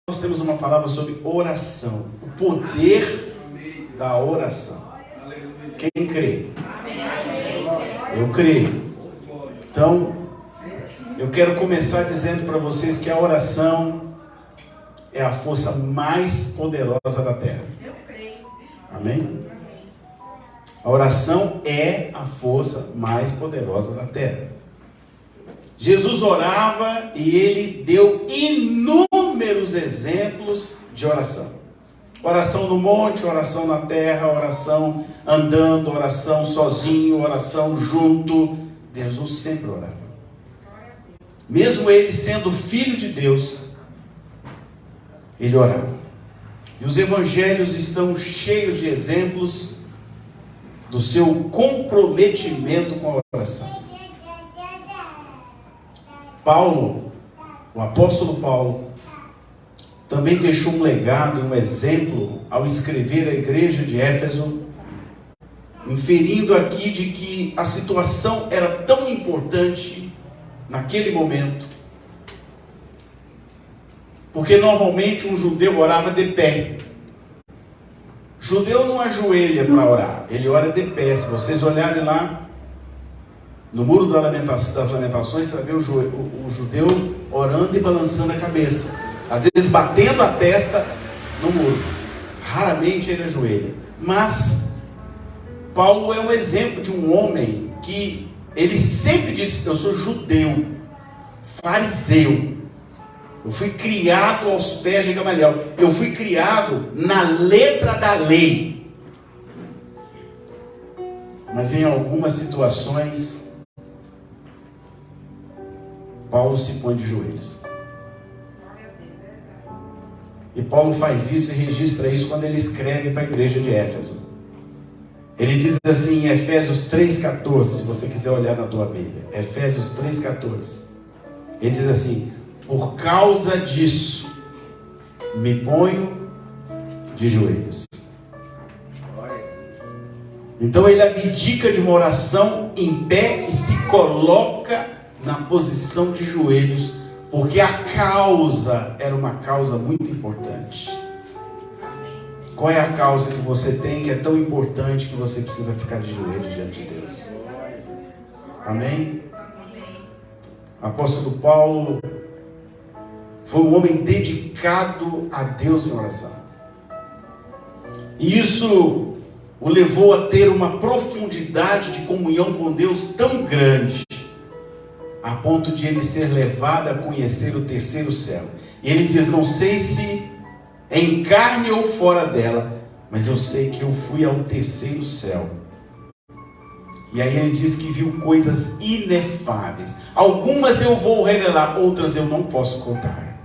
nós temos uma palavra sobre oração, o poder da oração. Quem crê? Eu creio. Então, eu quero começar dizendo para vocês que a oração é a força mais poderosa da terra. Amém? A oração é a força mais poderosa da terra. Jesus orava e ele deu inúmeros exemplos de oração. Oração no monte, oração na terra, oração andando, oração sozinho, oração junto. Jesus sempre orava. Mesmo ele sendo filho de Deus, ele orava. E os evangelhos estão cheios de exemplos do seu comprometimento com a oração. Paulo, o apóstolo Paulo, também deixou um legado e um exemplo ao escrever à igreja de Éfeso, inferindo aqui de que a situação era tão importante naquele momento, porque normalmente um judeu orava de pé. Judeu não ajoelha para orar, ele ora de pé. Se vocês olharem lá no muro das lamentações, você vai ver o judeu orando e balançando a cabeça, às vezes batendo a testa no muro. Raramente ele ajoelha. Mas Paulo é um exemplo de um homem que ele sempre disse: eu sou judeu, fariseu, eu fui criado aos pés de Gamaliel, eu fui criado na letra da lei. Mas em algumas situações Paulo se põe de joelhos. E Paulo faz isso e registra isso quando ele escreve para a igreja de Éfeso. Ele diz assim em Efésios 3,14, se você quiser olhar na tua Bíblia. Efésios 3,14. Ele diz assim: por causa disso, me ponho de joelhos. Então ele abdica de uma oração em pé e se coloca na posição de joelhos, porque a causa era uma causa muito importante. Qual é a causa que você tem que é tão importante que você precisa ficar de joelhos diante de Deus? Amém? Apóstolo Paulo foi um homem dedicado a Deus em oração. E isso o levou a ter uma profundidade de comunhão com Deus tão grande, a ponto de ele ser levado a conhecer o terceiro céu. E ele diz: não sei se em carne ou fora dela, mas eu sei que eu fui ao terceiro céu. E aí ele diz que viu coisas inefáveis. Algumas eu vou revelar, outras eu não posso contar,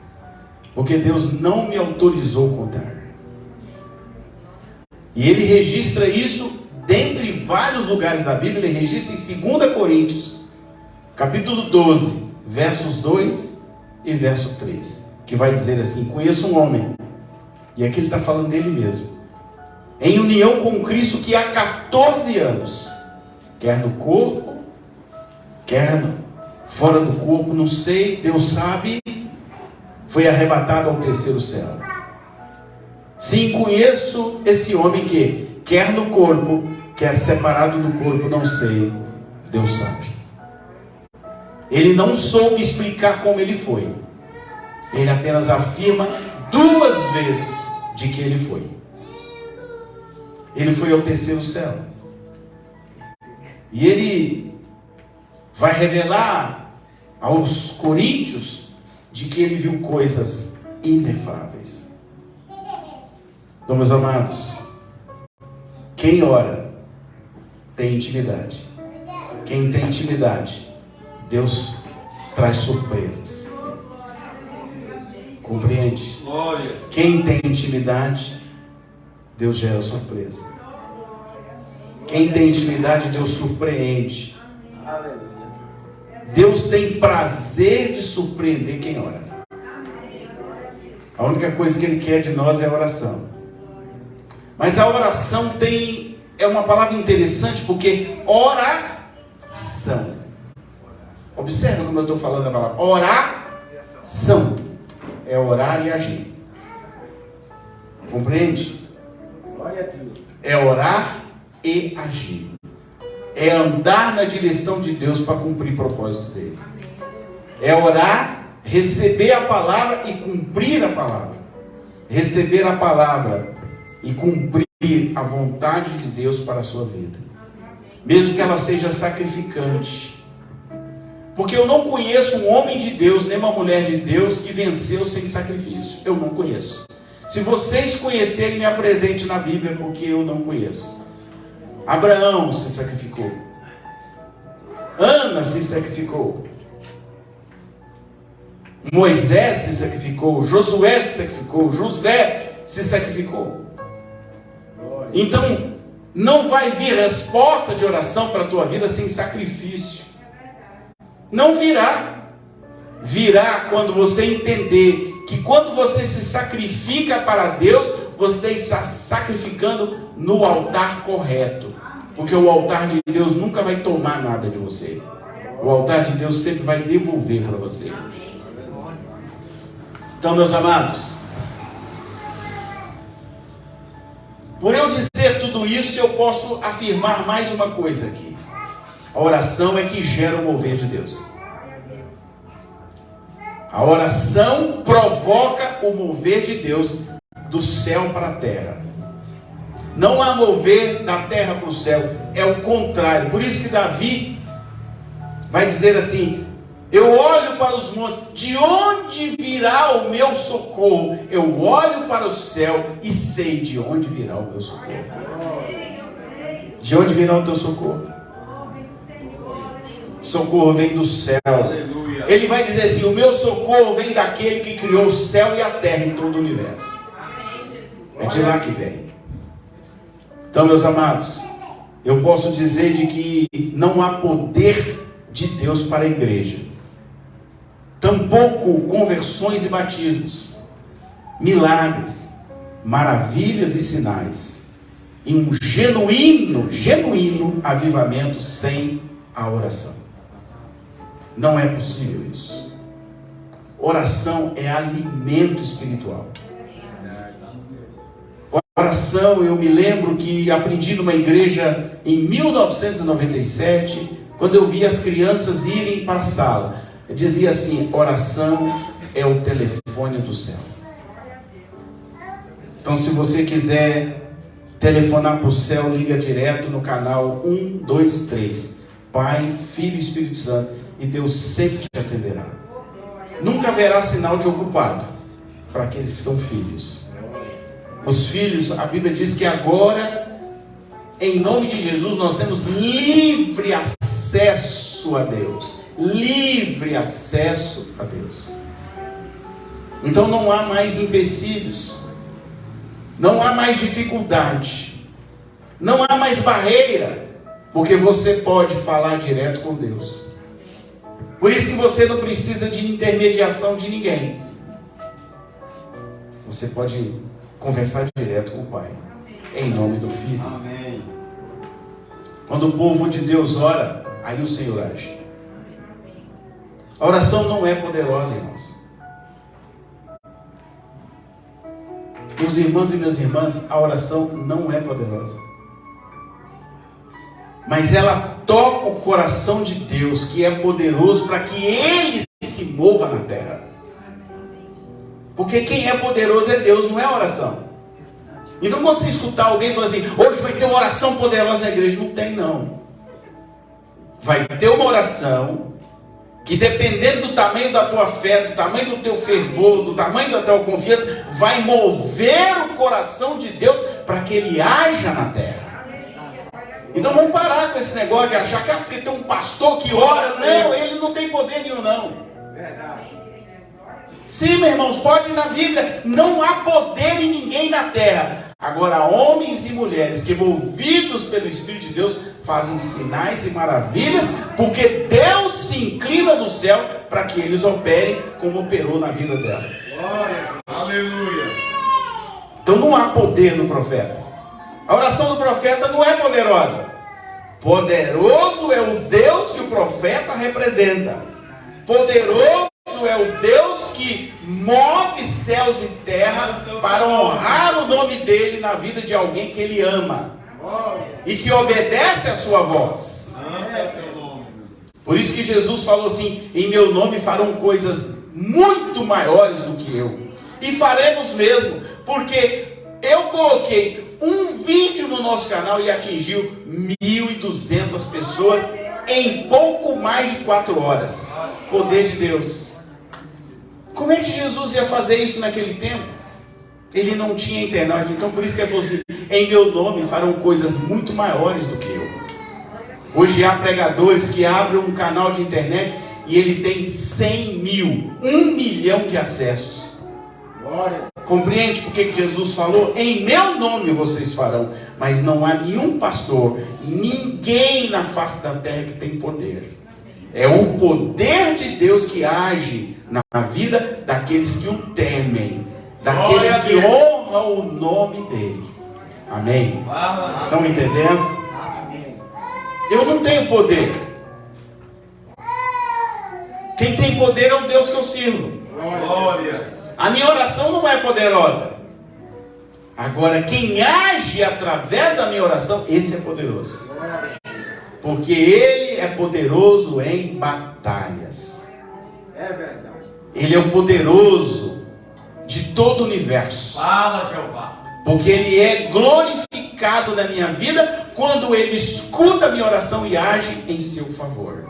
porque Deus não me autorizou a contar. E ele registra isso dentre vários lugares da Bíblia. Ele registra em 2 Coríntios, capítulo 12, versos 2 e verso 3, que vai dizer assim: conheço um homem, e aqui ele está falando dele mesmo, em união com Cristo, que há 14 anos, quer no corpo, quer fora do corpo, não sei, Deus sabe, foi arrebatado ao terceiro céu. Sim, conheço esse homem que, quer no corpo, quer separado do corpo, não sei, Deus sabe. Ele não soube explicar como ele foi. Ele apenas afirma 2 vezes de que ele foi. Ele foi ao terceiro céu. E ele vai revelar aos coríntios de que ele viu coisas inefáveis. Então, meus amados, quem ora tem intimidade. Quem tem intimidade, Deus traz surpresas. Compreende? Quem tem intimidade, Deus gera surpresa. Quem tem intimidade, Deus surpreende. Deus tem prazer de surpreender quem ora. A única coisa que Ele quer de nós é a oração. Mas a oração é uma palavra interessante, porque oração. Observa como eu estou falando a palavra oração. É orar e agir. Compreende? Glória a Deus. É orar e agir. É andar na direção de Deus para cumprir o propósito dele. É orar, receber a palavra e cumprir a palavra. Receber a palavra e cumprir a vontade de Deus para a sua vida. Mesmo que ela seja sacrificante. Porque eu não conheço um homem de Deus, nem uma mulher de Deus que venceu sem sacrifício. Eu não conheço. Se vocês conhecerem, me apresente na Bíblia, porque eu não conheço. Abraão se sacrificou. Ana se sacrificou. Moisés se sacrificou. Josué se sacrificou. José se sacrificou. Então, não vai vir resposta de oração para a tua vida sem sacrifício. Não virá. Virá quando você entender que quando você se sacrifica para Deus, você está sacrificando no altar correto. Porque o altar de Deus nunca vai tomar nada de você. O altar de Deus sempre vai devolver para você. Então, meus amados, por eu dizer tudo isso, eu posso afirmar mais uma coisa aqui. A oração é que gera o mover de Deus. A oração provoca o mover de Deus do céu para a terra. Não há mover da terra para o céu, é o contrário. Por isso que Davi vai dizer assim: eu olho para os montes, de onde virá o meu socorro? Eu olho para o céu e sei de onde virá o meu socorro. De onde virá o teu socorro? O socorro vem do céu. Ele vai dizer assim: o meu socorro vem daquele que criou o céu e a terra em todo o universo. É de lá que vem. Então, meus amados, eu posso dizer de que não há poder de Deus para a igreja. Tampouco conversões e batismos, milagres, maravilhas e sinais, e um genuíno avivamento sem a oração. Não é possível isso. Oração é alimento espiritual. Oração, eu me lembro que aprendi numa igreja em 1997, quando eu vi as crianças irem para a sala. Dizia assim: oração é o telefone do céu. Então, se você quiser telefonar para o céu, liga direto no canal 123. Pai, Filho e Espírito Santo. E Deus sempre te atenderá. Nunca haverá sinal de ocupado para aqueles que são filhos. Os filhos, a Bíblia diz que agora, em nome de Jesus, nós temos livre acesso a Deus. Livre acesso a Deus. Então não há mais empecilhos. Não há mais dificuldade. Não há mais barreira. Porque você pode falar direto com Deus. Por isso que você não precisa de intermediação de ninguém. Você pode conversar direto com o Pai. Em nome do Filho. Amém. Quando o povo de Deus ora, aí o Senhor age. A oração não é poderosa, irmãos. Meus irmãos e minhas irmãs, a oração não é poderosa. Mas ela toca o coração de Deus, que é poderoso para que Ele se mova na terra. Porque quem é poderoso é Deus, não é a oração. Então quando você escutar alguém falar assim: hoje vai ter uma oração poderosa na igreja, não tem não. Vai ter uma oração que, dependendo do tamanho da tua fé, do tamanho do teu fervor, do tamanho da tua confiança, vai mover o coração de Deus para que Ele haja na terra. Então vamos parar com esse negócio de achar que porque tem um pastor que ora. Não, ele não tem poder nenhum não. Sim, meus irmãos, pode ir na Bíblia. Não há poder em ninguém na terra. Agora, homens e mulheres que, movidos pelo Espírito de Deus, fazem sinais e maravilhas, porque Deus se inclina do céu para que eles operem como operou na vida dela. Glória. Aleluia. Então não há poder no profeta. A oração do profeta não é poderosa. Poderoso é o Deus que o profeta representa. Poderoso é o Deus que move céus e terra para honrar o nome dele na vida de alguém que ele ama e que obedece a sua voz. Por isso que Jesus falou assim: em meu nome farão coisas muito maiores do que eu, e faremos mesmo, porque eu coloquei um vídeo no nosso canal e atingiu 1.200 pessoas em pouco mais de 4 horas. Poder de Deus. Como é que Jesus ia fazer isso naquele tempo? Ele não tinha internet. Então por isso que ele falou assim: em meu nome farão coisas muito maiores do que eu. Hoje há pregadores que abrem um canal de internet e ele tem 100 mil, 1 milhão de acessos. Compreende por que Jesus falou? Em meu nome vocês farão. Mas não há nenhum pastor, ninguém na face da terra que tem poder. É o poder de Deus que age na vida daqueles que o temem, daqueles que honram o nome dele. Amém? Estão entendendo? Eu não tenho poder. Quem tem poder é o Deus que eu sirvo. A minha oração não é poderosa. Agora, quem age através da minha oração, esse é poderoso. Porque ele é poderoso em batalhas. É verdade. Ele é o poderoso de todo o universo. Fala, Jeová. Porque ele é glorificado na minha vida quando ele escuta a minha oração e age em seu favor.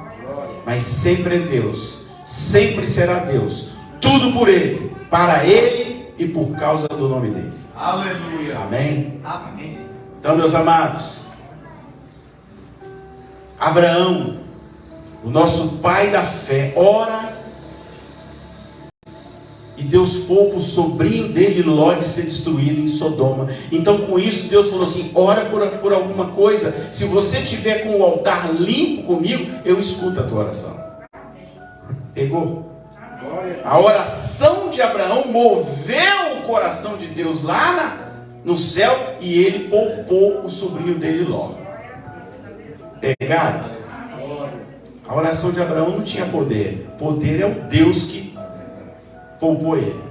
Mas sempre é Deus, sempre será Deus. Tudo por ele, para ele e por causa do nome dele. Aleluia. Amém? Amém. Então, meus amados, Abraão, o nosso pai da fé, ora, e Deus poupa o sobrinho dele, Ló, de ser destruído em Sodoma. Então com isso Deus falou assim: ora por alguma coisa. Se você tiver com o altar limpo comigo, eu escuto a tua oração. Pegou? A oração de Abraão moveu o coração de Deus lá no céu, e ele poupou o sobrinho dele, Ló. Pegaram? A oração de Abraão não tinha poder. Poder é o Deus que poupou ele.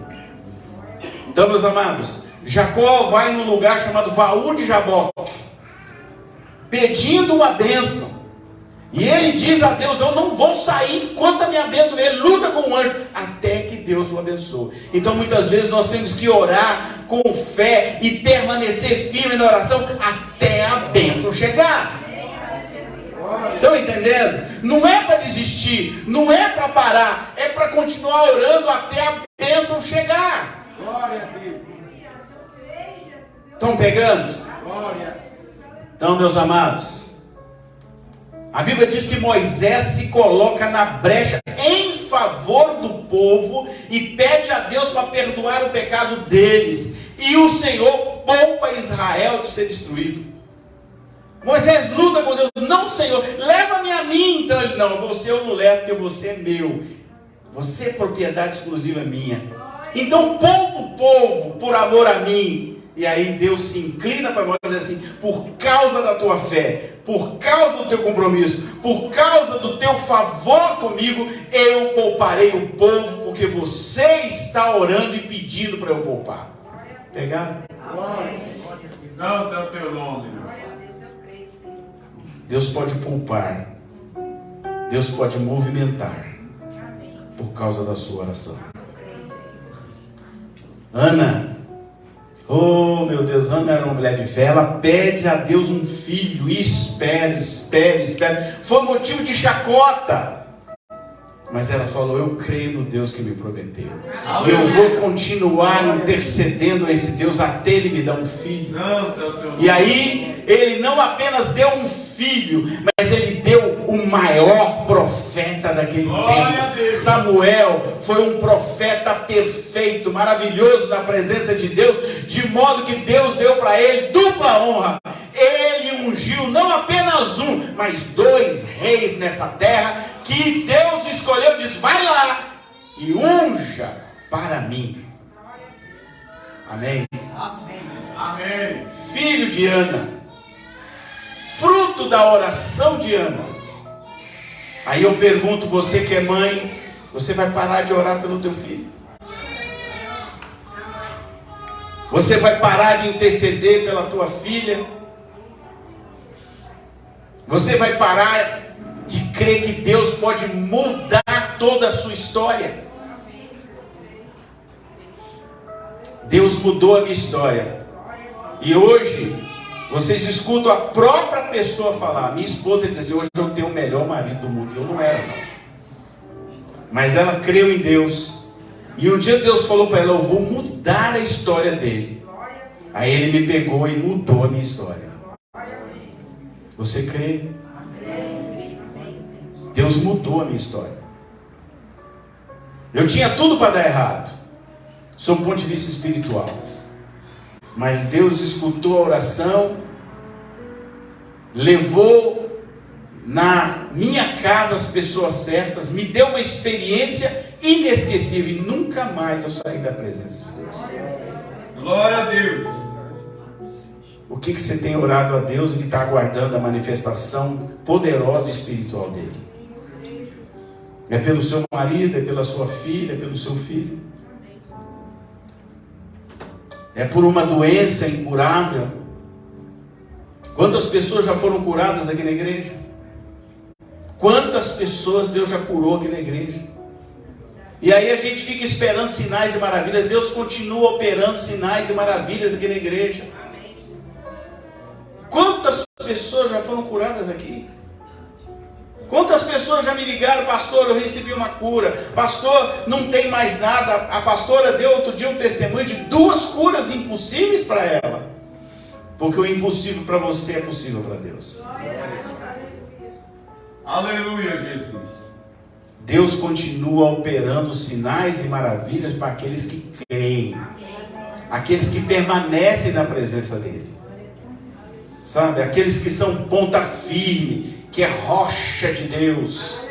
Então, meus amados, Jacó vai num lugar chamado Vaú de Jaboque, pedindo uma bênção. E ele diz a Deus: eu não vou sair enquanto a minha bênção. Ele luta com o anjo até que Deus o abençoe. Então muitas vezes nós temos que orar com fé e permanecer firme na oração até a bênção chegar. Estão entendendo? Não é para desistir, não é para parar, é para continuar orando até a bênção chegar. Estão pegando? Então, meus amados, a Bíblia diz que Moisés se coloca na brecha em favor do povo e pede a Deus para perdoar o pecado deles. E o Senhor poupa Israel de ser destruído. Moisés luta com Deus: não, Senhor, leva-me a mim. Então ele: não, você eu não levo, porque você é meu. Você é propriedade exclusiva minha. Então poupa o povo por amor a mim. E aí Deus se inclina para Moisés e diz assim: por causa da tua fé, por causa do teu compromisso, por causa do teu favor comigo, eu pouparei o povo, porque você está orando e pedindo para eu poupar. Pegaram? Santo é o teu nome. Deus pode poupar, Deus pode movimentar por causa da sua oração. Ana, oh meu Deus, Ana era uma mulher de fé. Ela pede a Deus um filho e espera. Foi motivo de chacota, mas ela falou: eu creio no Deus que me prometeu, eu vou continuar intercedendo a esse Deus até Ele me dar um filho. E aí Ele não apenas deu um filho, mas Ele deu o maior profeta daquele tempo. Samuel foi um profeta perfeito, maravilhoso na presença de Deus, de modo que Deus deu para ele dupla honra. Ele ungiu não apenas um, mas 2 reis nessa terra, que Deus escolheu e disse: vai lá e unja para mim. Amém? Amém. Amém. Filho de Ana, fruto da oração de Ana. Aí eu pergunto: você que é mãe, você vai parar de orar pelo teu filho? Você vai parar de interceder pela tua filha? Você vai parar de crer que Deus pode mudar toda a sua história? Deus mudou a minha história. E hoje, vocês escutam a própria pessoa falar. Minha esposa diz: hoje eu tenho o melhor marido do mundo. Eu não era, não. Mas ela creu em Deus. E um dia Deus falou para ela: eu vou mudar a história dele. Aí ele me pegou e mudou a minha história. Você crê? Deus mudou a minha história. Eu tinha tudo para dar errado, sob o ponto de vista espiritual. Mas Deus escutou a oração, levou na minha casa as pessoas certas, me deu uma experiência inesquecível e nunca mais eu saí da presença de Deus. Glória a Deus. O que você tem orado a Deus e que está aguardando a manifestação poderosa espiritual dele? É pelo seu marido, é pela sua filha, é pelo seu filho? É por uma doença incurável? Quantas pessoas já foram curadas aqui na igreja? Quantas pessoas Deus já curou aqui na igreja? E aí a gente fica esperando sinais e maravilhas. Deus continua operando sinais e maravilhas aqui na igreja. Quantas pessoas já foram curadas aqui? Quantas pessoas já me ligaram: pastor, eu recebi uma cura, pastor, não tem mais nada. A pastora deu outro dia um testemunho de 2 curas impossíveis para ela, porque o impossível para você é possível para Deus. Aleluia, Jesus. Deus continua operando sinais e maravilhas para aqueles que creem, aqueles que permanecem na presença dele, sabe? Aqueles que são ponta firme, que é rocha de Deus.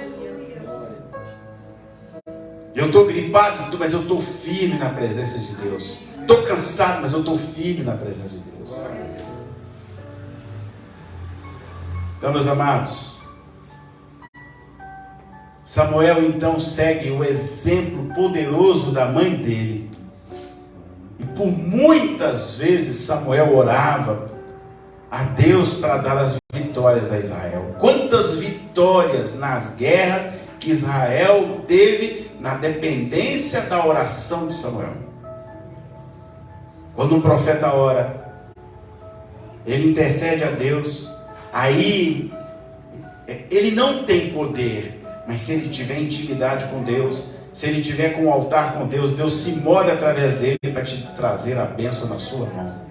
Eu estou gripado, mas eu estou firme na presença de Deus. Estou cansado, mas eu estou firme na presença de Deus. Então, meus amados, Samuel então segue o exemplo poderoso da mãe dele. E por muitas vezes Samuel orava a Deus para dar as vitórias a Israel. Quantas vitórias nas guerras que Israel teve na dependência da oração de Samuel. Quando um profeta ora, ele intercede a Deus, aí ele não tem poder, mas se ele tiver intimidade com Deus, se ele tiver com o altar com Deus, Deus se move através dele para te trazer a bênção na sua mão.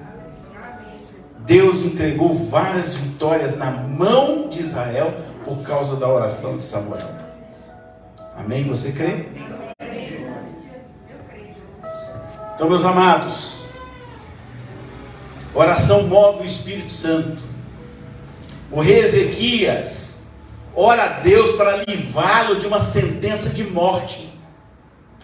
Deus entregou várias vitórias na mão de Israel por causa da oração de Samuel. Amém? Você crê? Então, meus amados, oração move o Espírito Santo. O rei Ezequias ora a Deus para livrá-lo de uma sentença de morte.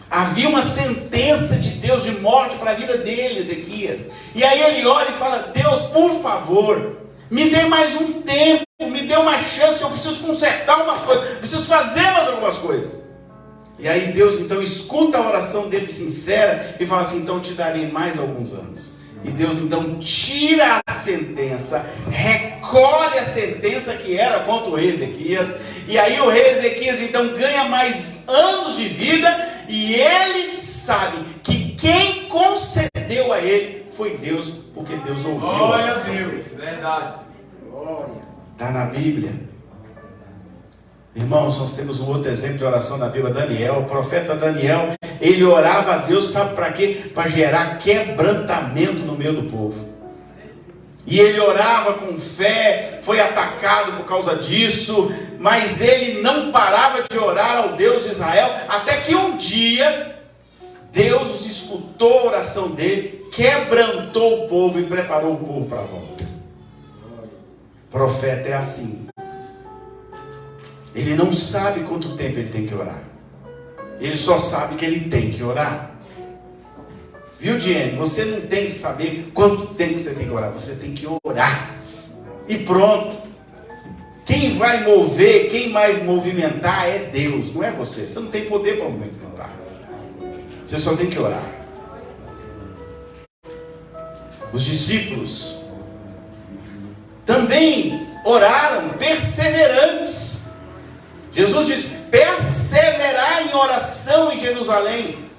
Havia uma sentença de Deus de morte para a vida dele, Ezequias. E aí ele ora e fala: Deus, por favor, me dê mais um tempo, me dê uma chance, eu preciso consertar umas coisas, preciso fazer mais algumas coisas. E aí Deus então escuta a oração dele sincera e fala assim: então te darei mais alguns anos. E Deus então tira a sentença, recolhe a sentença que era contra o rei Ezequias. E aí o rei Ezequias então ganha mais anos de vida. E ele sabe que quem concedeu a ele foi Deus, porque Deus ouviu. Glória a Deus, verdade. Está na Bíblia. Irmãos, nós temos um outro exemplo de oração na Bíblia, Daniel. O profeta Daniel, ele orava a Deus, sabe para quê? Para gerar quebrantamento no meio do povo. E ele orava com fé, foi atacado por causa disso, mas ele não parava de orar ao Deus de Israel, até que um dia, Deus escutou a oração dele, quebrantou o povo e preparou o povo para a volta. Profeta é assim. Ele não sabe quanto tempo ele tem que orar. Ele só sabe que ele tem que orar. Viu, Diane? Você não tem que saber quanto tempo você tem que orar. Você tem que orar. E pronto. Quem vai mover, quem vai movimentar é Deus, não é você. Você não tem poder para movimentar. Você só tem que orar. Os discípulos também oraram perseverantes. Jesus disse: perseverar em oração em Jerusalém.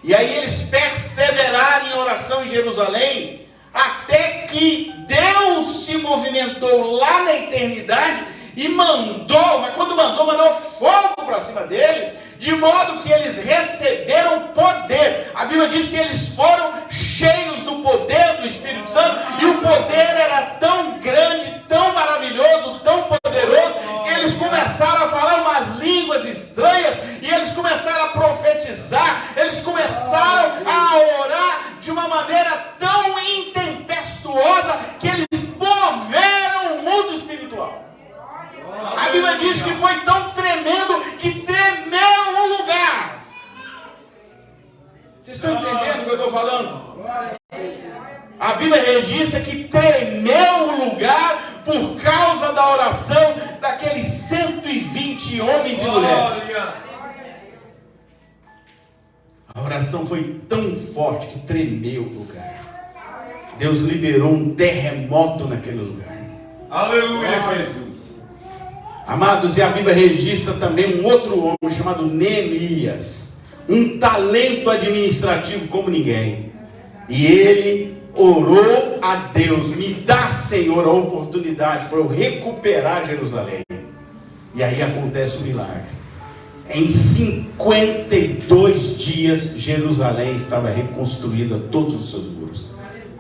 E aí eles perseveraram em oração em Jerusalém, até que Deus se movimentou lá na eternidade e mandou, mas quando mandou fogo para cima deles, de modo que eles receberam poder. A Bíblia diz que eles foram cheios do poder do Espírito Santo, e o poder era tão grande, tão maravilhoso, tão poderoso, que eles começaram a falar umas línguas estranhas, e eles começaram a profetizar, eles começaram a orar de uma maneira tão intempestuosa, que eles moveram o mundo espiritual. A Bíblia diz que foi tão tremendo que tremeu o lugar. Vocês estão entendendo o que eu estou falando? A Bíblia registra que tremeu o lugar por causa da oração daqueles 120 homens e mulheres. A oração foi tão forte que tremeu o lugar. Deus liberou um terremoto naquele lugar. Aleluia, Jesus. Amados, e a Bíblia registra também um outro homem chamado Neemias, um talento administrativo como ninguém. E ele orou a Deus: me dá, Senhor, a oportunidade para eu recuperar Jerusalém. E aí acontece o milagre. Em 52 dias, Jerusalém estava reconstruída, todos os seus muros.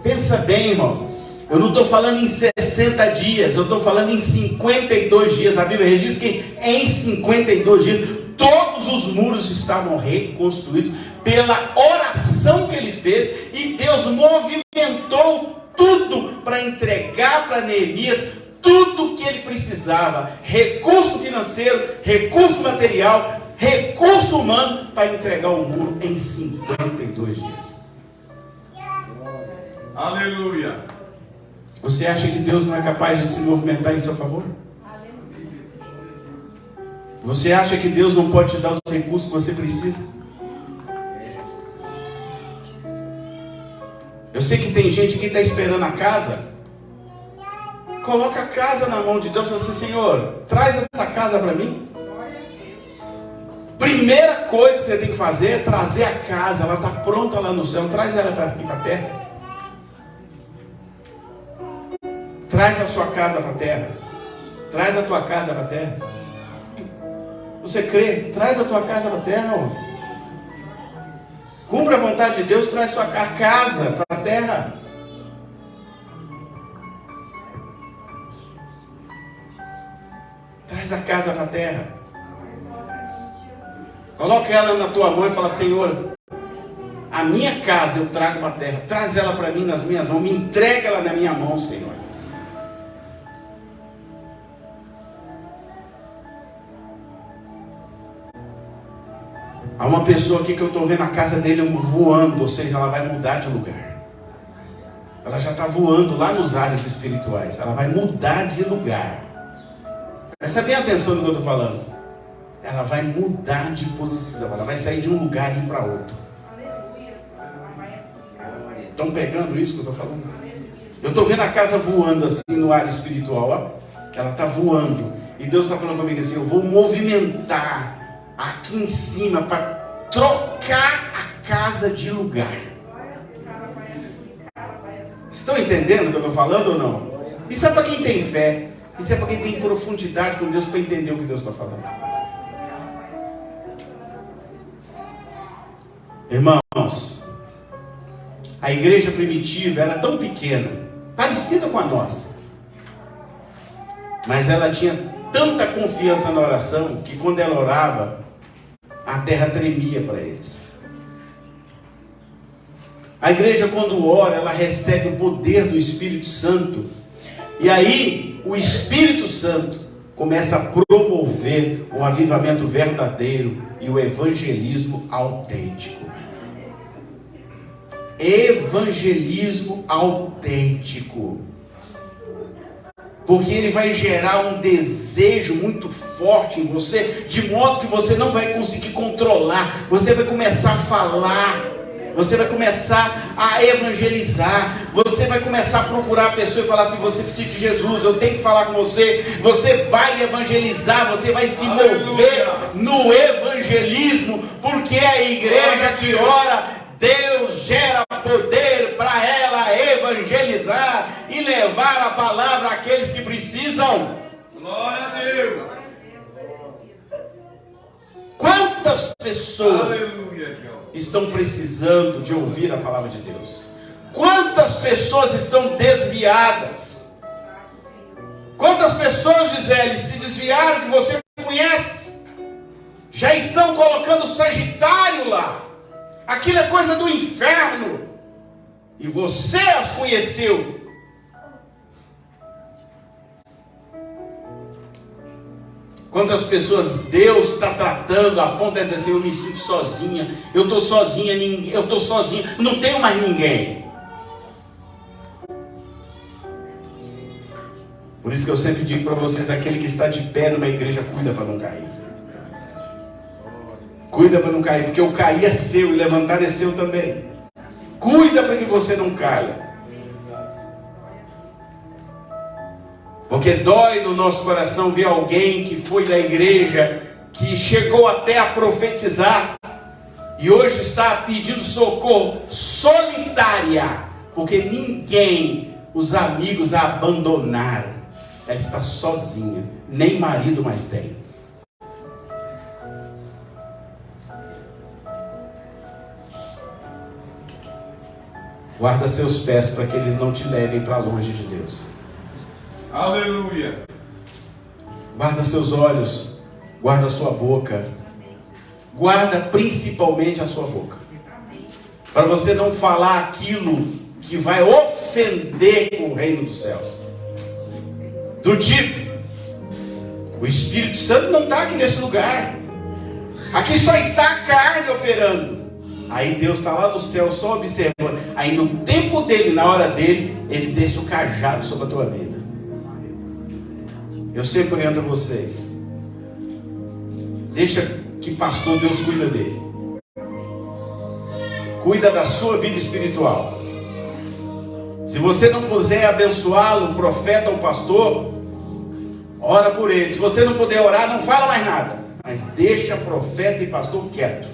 Pensa bem, irmãos. Eu não estou falando em 60 dias, eu estou falando em 52 dias. A Bíblia registra que em 52 dias, todos os muros estavam reconstruídos pela oração que ele fez. E Deus movimentou tudo para entregar para Neemias tudo que ele precisava: recurso financeiro, recurso material, recurso humano, para entregar o muro em 52 dias. Aleluia. Você acha que Deus não é capaz de se movimentar em seu favor? Você acha que Deus não pode te dar os recursos que você precisa? Eu sei que tem gente que está esperando a casa. Coloca a casa na mão de Deus e fala assim: Senhor, traz essa casa para mim. Primeira coisa que você tem que fazer é trazer a casa. Ela está pronta lá no céu. Traz ela aqui para a terra. Traz a sua casa para a terra. Traz a tua casa para a terra. Você crê? Traz a tua casa para a terra. Ó. Cumpra a vontade de Deus. Traz a casa para a terra. Traz a casa para a terra. Coloca ela na tua mão e fala: Senhor, a minha casa eu trago para a terra. Traz ela para mim nas minhas mãos. Me entrega ela na minha mão, Senhor. Há uma pessoa aqui que eu estou vendo a casa dele voando, ou seja, ela vai mudar de lugar. Ela já está voando lá nos ares espirituais. Ela vai mudar de lugar. Presta bem atenção no que eu estou falando. Ela vai mudar de posição. Ela vai sair de um lugar e ir para outro. Estão pegando isso que eu estou falando? Eu estou vendo a casa voando assim no ar espiritual. Ó. Ela está voando. E Deus está falando comigo assim: eu vou movimentar aqui em cima para trocar a casa de lugar. Estão entendendo o que eu estou falando ou não? Isso é para quem tem fé. Isso é para quem tem profundidade com Deus, para entender o que Deus está falando. Irmãos, a igreja primitiva era tão pequena, parecida com a nossa, mas ela tinha tanta confiança na oração que quando ela orava, a terra tremia para eles. A igreja, quando ora, ela recebe o poder do Espírito Santo. E aí, o Espírito Santo começa a promover o avivamento verdadeiro e o evangelismo autêntico. Evangelismo autêntico. Porque ele vai gerar um desejo muito forte em você, de modo que você não vai conseguir controlar. Você vai começar a falar Você vai começar a evangelizar. Você vai começar a procurar a pessoa e falar assim: você precisa de Jesus, eu tenho que falar com você. Você vai evangelizar, você vai se mover no evangelismo, porque é a igreja que ora, Deus gera poder para ela evangelizar e levar a palavra àqueles que precisam. Glória a Deus. Quantas pessoas Aleluia, estão precisando de ouvir a palavra de Deus? Quantas pessoas estão desviadas? Quantas pessoas, Gisele, se desviaram que você conhece? Já estão colocando Sagitário lá. Aquilo é coisa do inferno. E você as conheceu. Quantas pessoas Deus está tratando a ponto de dizer assim: eu me sinto sozinha, eu estou sozinha, eu estou sozinha, não tenho mais ninguém. Por isso que eu sempre digo para vocês: aquele que está de pé numa igreja, cuida para não cair. Cuida para não cair, porque o cair é seu e levantar é seu também. Cuida para que você não caia. Porque dói no nosso coração ver alguém que foi da igreja, que chegou até a profetizar, e hoje está pedindo socorro, solitária, porque ninguém, os amigos a abandonaram. Ela está sozinha, nem marido mais tem. Guarda seus pés para que eles não te levem para longe de Deus. Aleluia. Guarda seus olhos, guarda sua boca, guarda principalmente a sua boca, para você não falar aquilo que vai ofender o reino dos céus. Do tipo, o Espírito Santo não está aqui nesse lugar, aqui só está a carne operando. Aí Deus está lá do céu só observando. Aí no tempo dele, na hora dele, ele deixa o cajado sobre a tua vida. Eu sempre oriento vocês: deixa que pastor Deus cuida dele. Cuida da sua vida espiritual. Se você não puder abençoá-lo, o profeta ou o pastor, ora por ele. Se você não puder orar, não fala mais nada, mas deixa profeta e pastor quieto,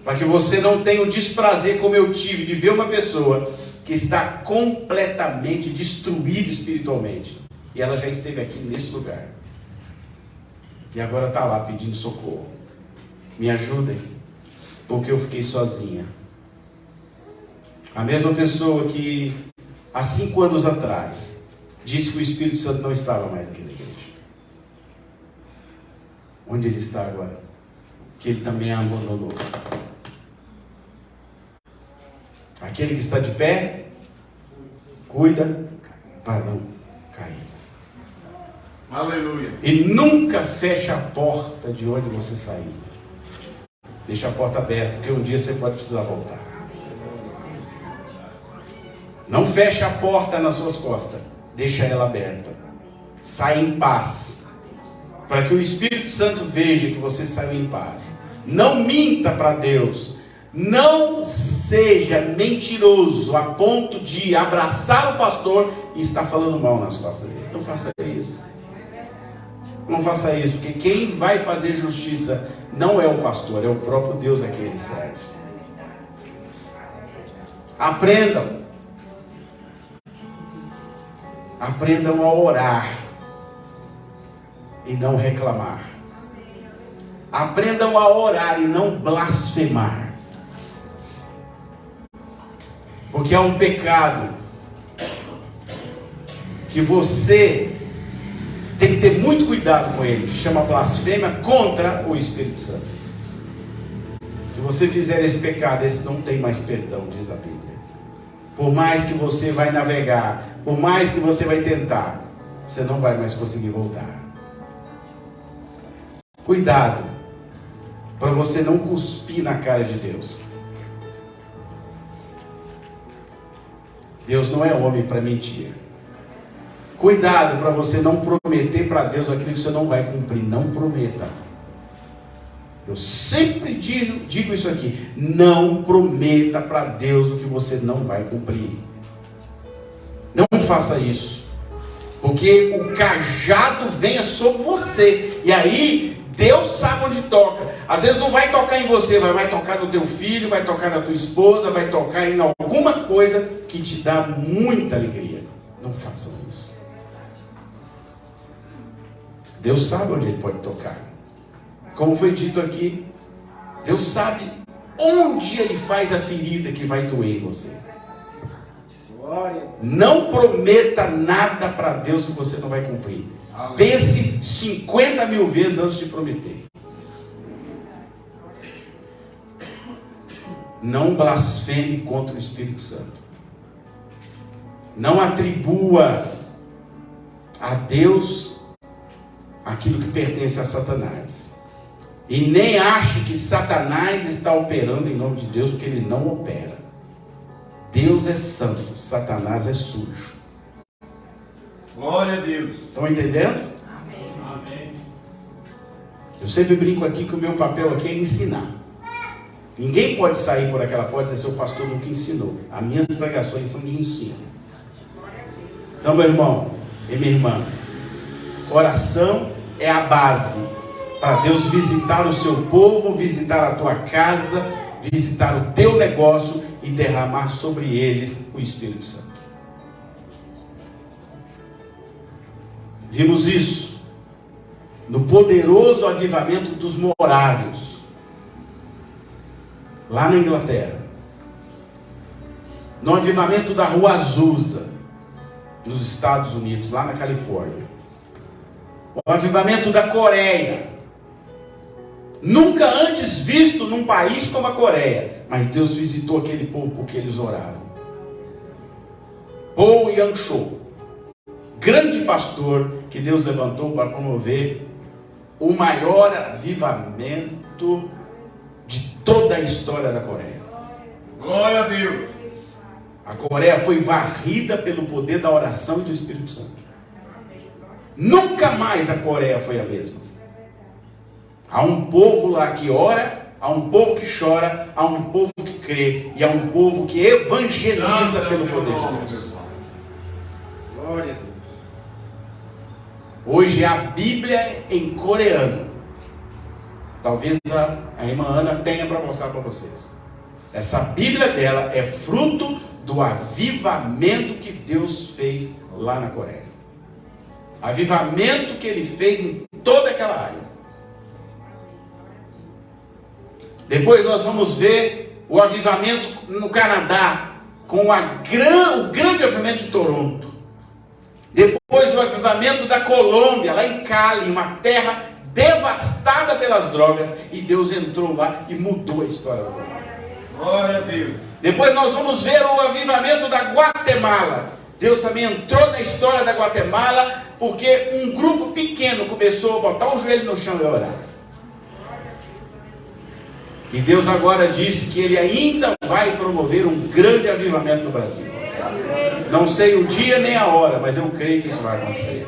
para que você não tenha o desprazer como eu tive de ver uma pessoa que está completamente destruída espiritualmente, e ela já esteve aqui nesse lugar e agora está lá pedindo socorro. Me ajudem, porque eu fiquei sozinha. A mesma pessoa que há 5 anos atrás disse que o Espírito Santo não estava mais aqui na igreja. Onde ele está agora? Que ele também a abandonou. Aquele que está de pé, cuida para não cair. Aleluia. E nunca feche a porta de onde você sair. Deixa a porta aberta, porque um dia você pode precisar voltar. Não feche a porta nas suas costas, deixa ela aberta. Sai em paz, para que o Espírito Santo veja que você saiu em paz. Não minta para Deus. Não seja mentiroso a ponto de abraçar o pastor e estar falando mal nas costas dele. Não faça isso. Não faça isso, porque quem vai fazer justiça não é o pastor, é o próprio Deus a quem ele serve. Aprendam. Aprendam a orar e não reclamar. Aprendam a orar e não blasfemar. Porque há um pecado que você tem que ter muito cuidado com ele, que chama blasfêmia contra o Espírito Santo. Se você fizer esse pecado, esse não tem mais perdão, diz a Bíblia. Por mais que você vai navegar, por mais que você vai tentar, você não vai mais conseguir voltar. Cuidado, para você não cuspir na cara de Deus. Deus não é homem para mentir. Cuidado para você não prometer para Deus aquilo que você não vai cumprir. Não prometa. Eu sempre digo isso aqui: não prometa para Deus o que você não vai cumprir. Não faça isso, porque o cajado venha sobre você, e aí Deus sabe onde toca. Às vezes não vai tocar em você, vai tocar no teu filho, vai tocar na tua esposa, vai tocar em alguma coisa que te dá muita alegria. Não façam isso. Deus sabe onde Ele pode tocar. Como foi dito aqui, Deus sabe onde Ele faz a ferida que vai doer em você. Não prometa nada para Deus que você não vai cumprir. Pense 50 mil vezes antes de prometer. Não blasfeme contra o Espírito Santo. Não atribua a Deus aquilo que pertence a Satanás. E nem ache que Satanás está operando em nome de Deus, porque ele não opera. Deus é santo, Satanás é sujo. Glória a Deus. Estão entendendo? Amém. Eu sempre brinco aqui que o meu papel aqui é ensinar. Ninguém pode sair por aquela porta e dizer: seu pastor nunca ensinou. As minhas pregações são de ensino. Então, meu irmão e minha irmã, oração é a base para Deus visitar o seu povo, visitar a tua casa, visitar o teu negócio e derramar sobre eles o Espírito Santo. Vimos isso no poderoso avivamento dos morávios, lá na Inglaterra, no avivamento da Rua Azusa, nos Estados Unidos, lá na Califórnia, o avivamento da Coreia, nunca antes visto num país como a Coreia, mas Deus visitou aquele povo porque eles oravam. Paul Yang-cho, grande pastor que Deus levantou para promover o maior avivamento de toda a história da Coreia. Glória a Deus. A Coreia foi varrida pelo poder da oração e do Espírito Santo. Nunca mais a Coreia foi a mesma. Há um povo lá que ora, há um povo que chora, há um povo que crê, e há um povo que evangeliza pelo poder de Deus. Glória a Deus. Hoje a Bíblia em coreano. Talvez a irmã Ana tenha para mostrar para vocês. Essa Bíblia dela é fruto do avivamento que Deus fez lá na Coreia. Avivamento que Ele fez em toda aquela área. Depois nós vamos ver o avivamento no Canadá, com o grande avivamento de Toronto. Depois o avivamento da Colômbia, lá em Cali, uma terra devastada pelas drogas, e Deus entrou lá e mudou a história da Colômbia. Glória a Deus. Depois nós vamos ver o avivamento da Guatemala. Deus também entrou na história da Guatemala, porque um grupo pequeno começou a botar o joelho no chão e orar. E Deus agora disse que Ele ainda vai promover um grande avivamento no Brasil. Não sei o dia nem a hora, mas eu creio que isso vai acontecer.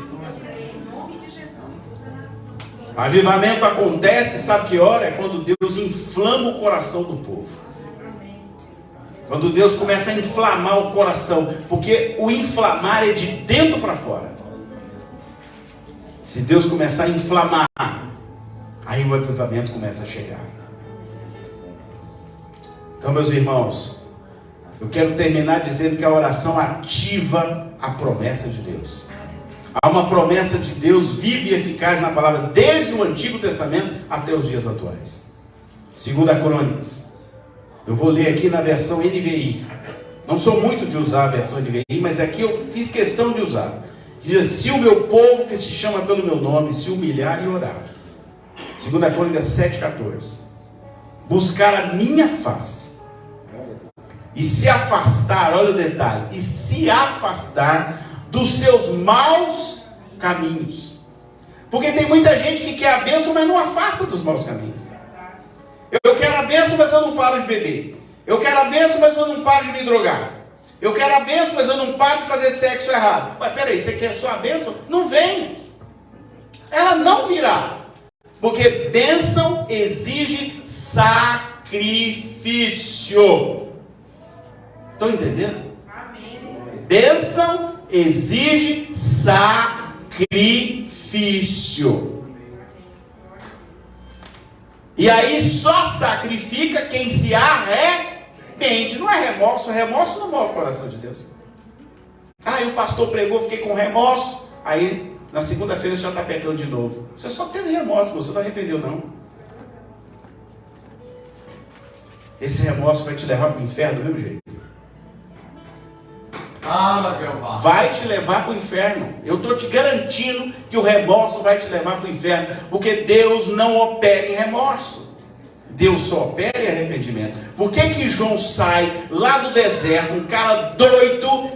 Avivamento acontece, sabe que hora? É quando Deus inflama o coração do povo. Quando Deus começa a inflamar o coração, porque o inflamar é de dentro para fora. Se Deus começar a inflamar, aí o avivamento começa a chegar. Então, meus irmãos, eu quero terminar dizendo que a oração ativa a promessa de Deus. Há uma promessa de Deus viva e eficaz na palavra, desde o Antigo Testamento até os dias atuais. 2 Crônicas. Eu vou ler aqui na versão NVI. Não sou muito de usar a versão NVI, mas aqui eu fiz questão de usar. Diz: se o meu povo, que se chama pelo meu nome, se humilhar e orar. 2 Crônicas 7,14. Buscar a minha face e se afastar, olha o detalhe, e se afastar dos seus maus caminhos. Porque tem muita gente que quer a bênção, mas não afasta dos maus caminhos. Eu quero a bênção, mas eu não paro de beber. Eu quero a bênção, mas eu não paro de me drogar. Eu quero a bênção, mas eu não paro de fazer sexo errado. Mas peraí, você quer só a bênção? Não vem. Ela não virá. Porque bênção exige sacrifício. Estão entendendo? Amém. Bênção exige sacrifício. E aí só sacrifica quem se arrepende. Não é remorso. Remorso não move o coração de Deus. Ah, e o pastor pregou, fiquei com remorso. Aí na segunda-feira você já está pecando de novo. Você só teve remorso, você não arrependeu não. Esse remorso vai te levar para o inferno do mesmo jeito. Vai te levar para o inferno. Eu estou te garantindo que o remorso vai te levar para o inferno. Porque Deus não opera em remorso. Deus só opera em arrependimento. Por que João sai lá do deserto, um cara doido,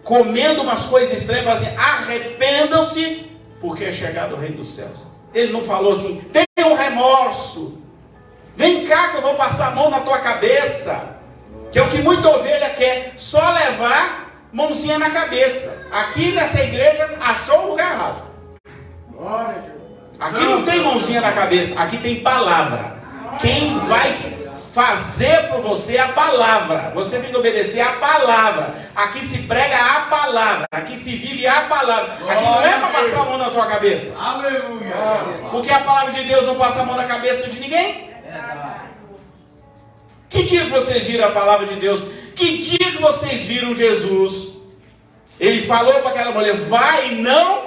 comendo umas coisas estranhas, fala assim, arrependam-se, porque é chegado o reino dos céus. Ele não falou assim, tenha um remorso. Vem cá que eu vou passar a mão na tua cabeça. Que é o que muita ovelha quer, só levar mãozinha na cabeça. Aqui nessa igreja achou um lugar errado. Aqui não tem mãozinha na cabeça, aqui tem palavra. Quem vai fazer por você é a palavra. Você tem que obedecer a palavra. Aqui se prega a palavra, aqui se vive a palavra. Aqui não é para passar a mão na tua cabeça. Aleluia. Porque a palavra de Deus não passa a mão na cabeça de ninguém. Que dia que vocês viram a palavra de Deus? Que dia que vocês viram Jesus? Ele falou para aquela mulher, vai e não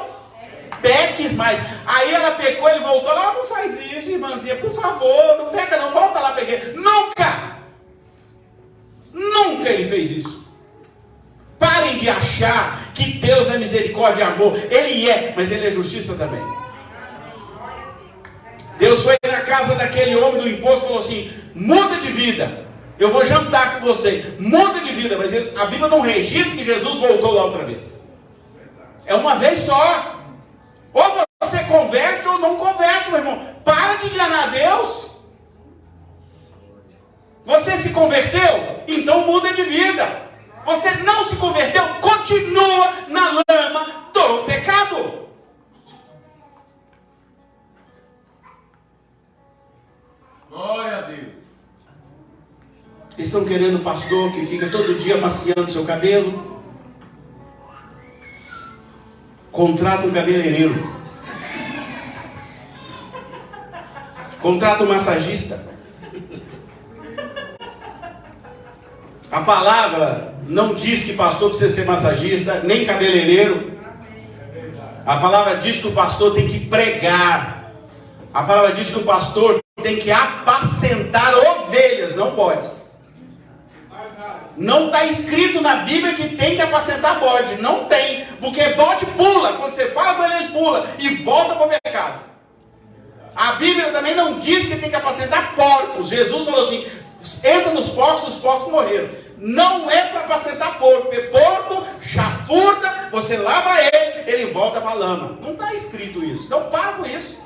peques mais. Aí ela pecou, ele voltou lá, não faz isso, irmãzinha, por favor, não peca não, volta lá, peguei. Nunca ele fez isso. Parem de achar que Deus é misericórdia e amor. Ele é, mas ele é justiça também. Deus foi na casa daquele homem do imposto e falou assim, muda de vida. Eu vou jantar com você. Muda de vida. Mas a Bíblia não registra que Jesus voltou lá outra vez. É uma vez só. Ou você converte ou não converte, meu irmão. Para de enganar Deus. Você se converteu? Então muda de vida. Você não se converteu? Continua na lama do pecado. Glória a Deus. Estão querendo um pastor que fica todo dia maciando seu cabelo? Contrata um cabeleireiro. Contrata um massagista. A palavra não diz que pastor precisa ser massagista, nem cabeleireiro. A palavra diz que o pastor tem que pregar. A palavra diz que o pastor tem que apacentar ovelhas, não bodes. Não está escrito na Bíblia que tem que apacentar bode. Não tem. Porque bode pula. Quando você fala com ele pula. E volta para o pecado. A Bíblia também não diz que tem que apacentar porcos. Jesus falou assim, entra nos porcos, os porcos morreram. Não é para apacentar porco. Porque porco chafurda, você lava ele volta para a lama. Não está escrito isso. Então para com isso.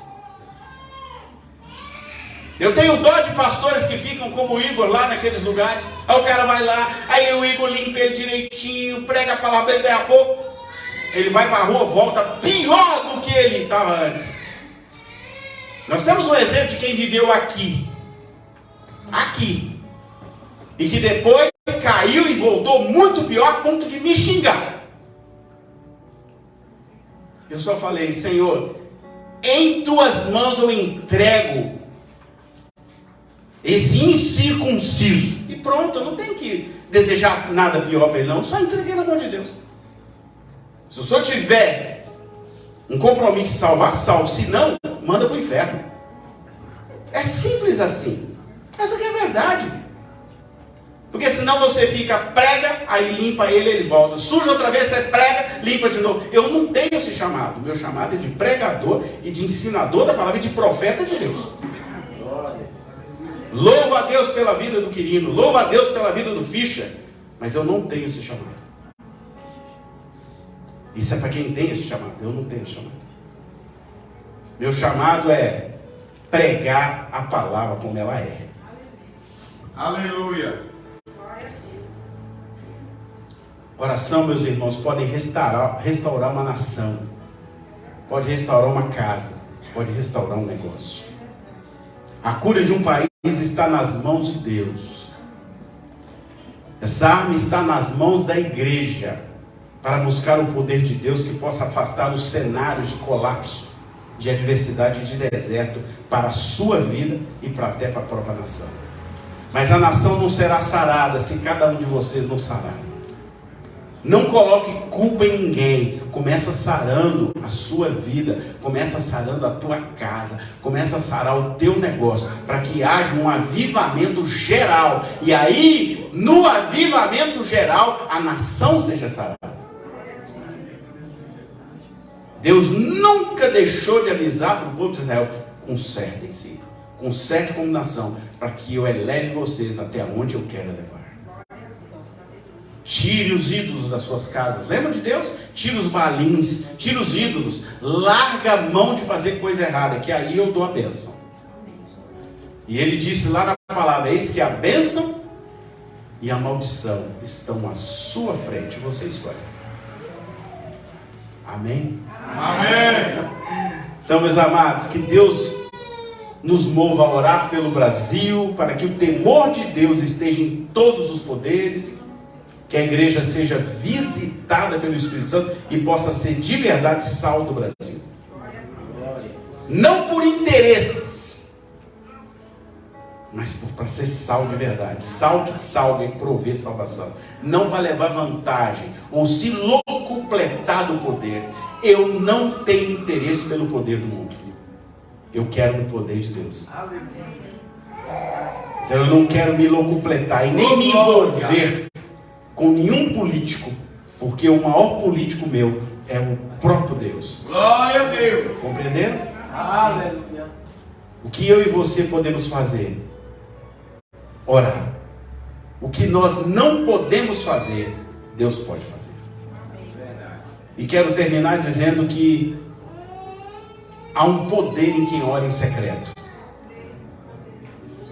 Eu tenho dó de pastores que ficam como o Igor lá naqueles lugares. Aí o cara vai lá, aí o Igor limpa ele direitinho, prega a palavra dele, daí a pouco ele vai para a rua, volta pior do que ele estava antes. Nós temos um exemplo de quem viveu aqui, e que depois caiu e voltou muito pior, a ponto de me xingar. Eu só falei, Senhor, em tuas mãos eu entrego esse incircunciso. E pronto, eu não tenho que desejar nada pior para ele não. Só entreguei na mão de Deus. Se o senhor tiver um compromisso de salvar, salve. Se não, manda para o inferno. É simples assim. Essa aqui é a verdade. Porque senão você fica, prega, aí limpa ele volta. Suja outra vez, você prega, limpa de novo. Eu não tenho esse chamado. Meu chamado é de pregador e de ensinador da palavra e de profeta de Deus. Louvo a Deus pela vida do Quirino, louvo a Deus pela vida do Fischer, mas eu não tenho esse chamado. Isso é para quem tem esse chamado, eu não tenho esse chamado. Meu chamado é pregar a palavra como ela é. Aleluia. Oração, meus irmãos, podem restaurar uma nação, pode restaurar uma casa, pode restaurar um negócio. A cura de um país está nas mãos de Deus. Essa arma está nas mãos da igreja, para buscar o poder de Deus que possa afastar os cenários de colapso, de adversidade e de deserto para a sua vida e até para a própria nação. Mas a nação não será sarada se cada um de vocês não sarar. Não coloque culpa em ninguém. Começa sarando a sua vida, começa sarando a tua casa, começa a sarar o teu negócio, para que haja um avivamento geral. E aí, no avivamento geral, a nação seja sarada. Deus nunca deixou de avisar para o povo de Israel: consertem-se, conserte como nação, para que eu eleve vocês até onde eu quero levar. Tire os ídolos das suas casas. Lembra de Deus? Tire os balins, tire os ídolos. Larga a mão de fazer coisa errada, que aí eu dou a bênção. E ele disse lá na palavra: eis que a bênção e a maldição estão à sua frente. Você escolhe. Amém? Amém. Então, meus amados, que Deus nos mova a orar pelo Brasil, para que o temor de Deus esteja em todos os poderes, que a igreja seja visitada pelo Espírito Santo e possa ser de verdade sal do Brasil. Não por interesses, mas para ser sal de verdade. Sal que salga e provê salvação. Não para levar vantagem ou se locupletar do poder. Eu não tenho interesse pelo poder do mundo. Eu quero o poder de Deus. Então eu não quero me locupletar e nem me envolver com nenhum político, porque o maior político meu é o próprio Deus. Glória a Deus. Compreenderam? Aleluia. O que eu e você podemos fazer? Orar. O que nós não podemos fazer, Deus pode fazer. E quero terminar dizendo que há um poder em quem ora em secreto.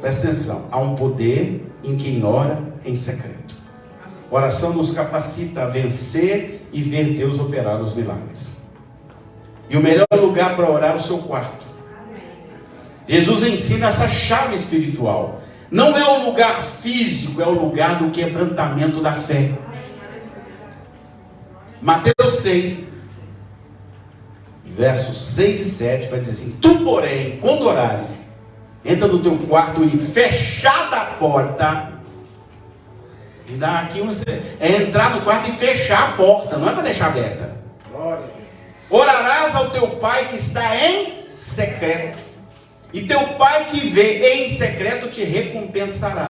Presta atenção, há um poder em quem ora em secreto. Oração nos capacita a vencer e ver Deus operar os milagres. E o melhor lugar para orar é o seu quarto. Jesus ensina essa chave espiritual. Não é o lugar físico, é o lugar do quebrantamento da fé. Mateus 6, versos 6 e 7, vai dizer assim: tu, porém, quando orares, entra no teu quarto e fechada a porta. E dá aqui é entrar no quarto e fechar a porta, não é para deixar aberta. Orarás ao teu pai que está em secreto, e teu pai que vê em secreto te recompensará.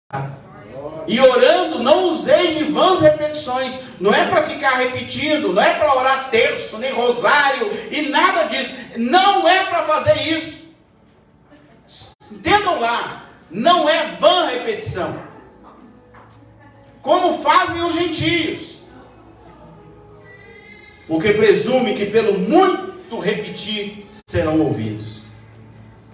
E orando, não useis de vãs repetições. Não é para ficar repetindo, não é para orar terço, nem rosário, e nada disso. Não é para fazer isso. Entendam lá, não é vã repetição, como fazem os gentios, porque presume que pelo muito repetir serão ouvidos.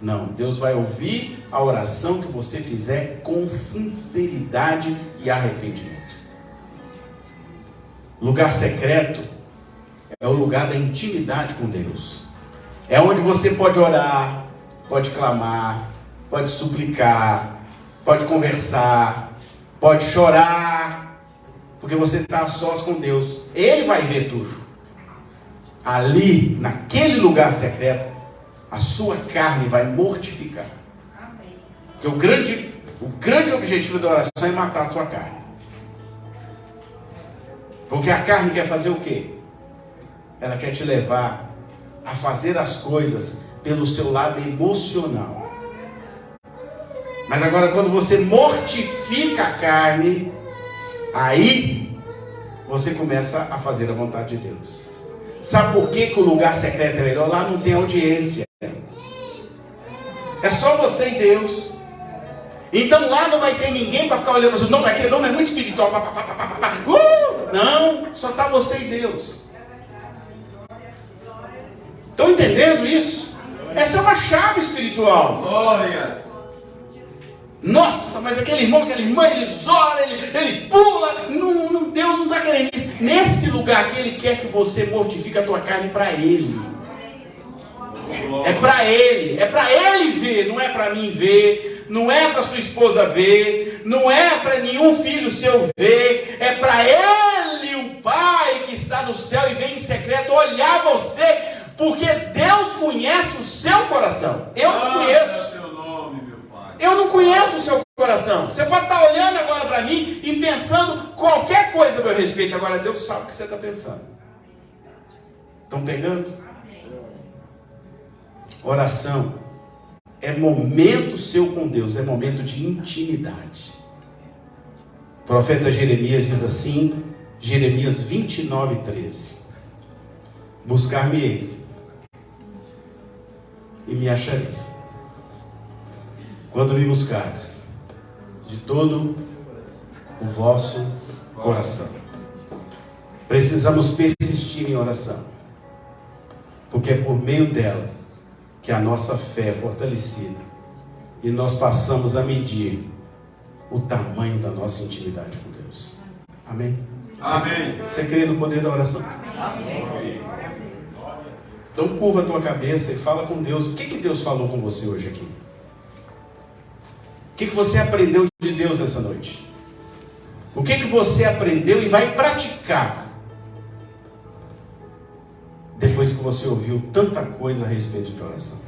Não, Deus vai ouvir a oração que você fizer com sinceridade e arrependimento. Lugar secreto é o lugar da intimidade com Deus. É onde você pode orar, pode clamar, pode suplicar, pode conversar, pode chorar, porque você está a sós com Deus. Ele vai ver tudo. Ali, naquele lugar secreto, a sua carne vai mortificar. Porque o grande objetivo da oração é matar a sua carne. Porque a carne quer fazer o quê? Ela quer te levar a fazer as coisas pelo seu lado emocional. Mas agora, quando você mortifica a carne, aí você começa a fazer a vontade de Deus. Sabe por que o lugar secreto é melhor? Lá não tem audiência. É só você e Deus. Então lá não vai ter ninguém para ficar olhando para você. Não, aquele nome é muito espiritual. Não, só está você e Deus. Estão entendendo isso? Essa é uma chave espiritual. Glória. Nossa, mas aquele irmão, aquela irmã, eles oram, ele pula. Não, Deus não está querendo isso. Nesse lugar aqui, Ele quer que você mortifique a tua carne para Ele. É para ele ver, não é para mim ver, não é para sua esposa ver, não é para nenhum filho seu ver, é para ele, o Pai que está no céu e vem em secreto olhar você, porque Deus conhece o seu coração. Eu não conheço. Eu não conheço o seu coração. Você pode estar olhando agora para mim e pensando qualquer coisa a meu respeito. Agora Deus sabe o que você está pensando. Estão pegando? Oração é momento seu com Deus, é momento de intimidade. O profeta Jeremias diz assim, Jeremias 29:13: buscar-me-eis e me achareis, quando me buscares de todo o vosso coração. Precisamos persistir em oração, porque é por meio dela que a nossa fé é fortalecida e nós passamos a medir o tamanho da nossa intimidade com Deus. Amém? Amém. Você crê no poder da oração? Amém. Então curva a tua cabeça e fala com Deus. O que Deus falou com você hoje aqui? O que você aprendeu de Deus nessa noite? O que você aprendeu e vai praticar depois que você ouviu tanta coisa a respeito de oração?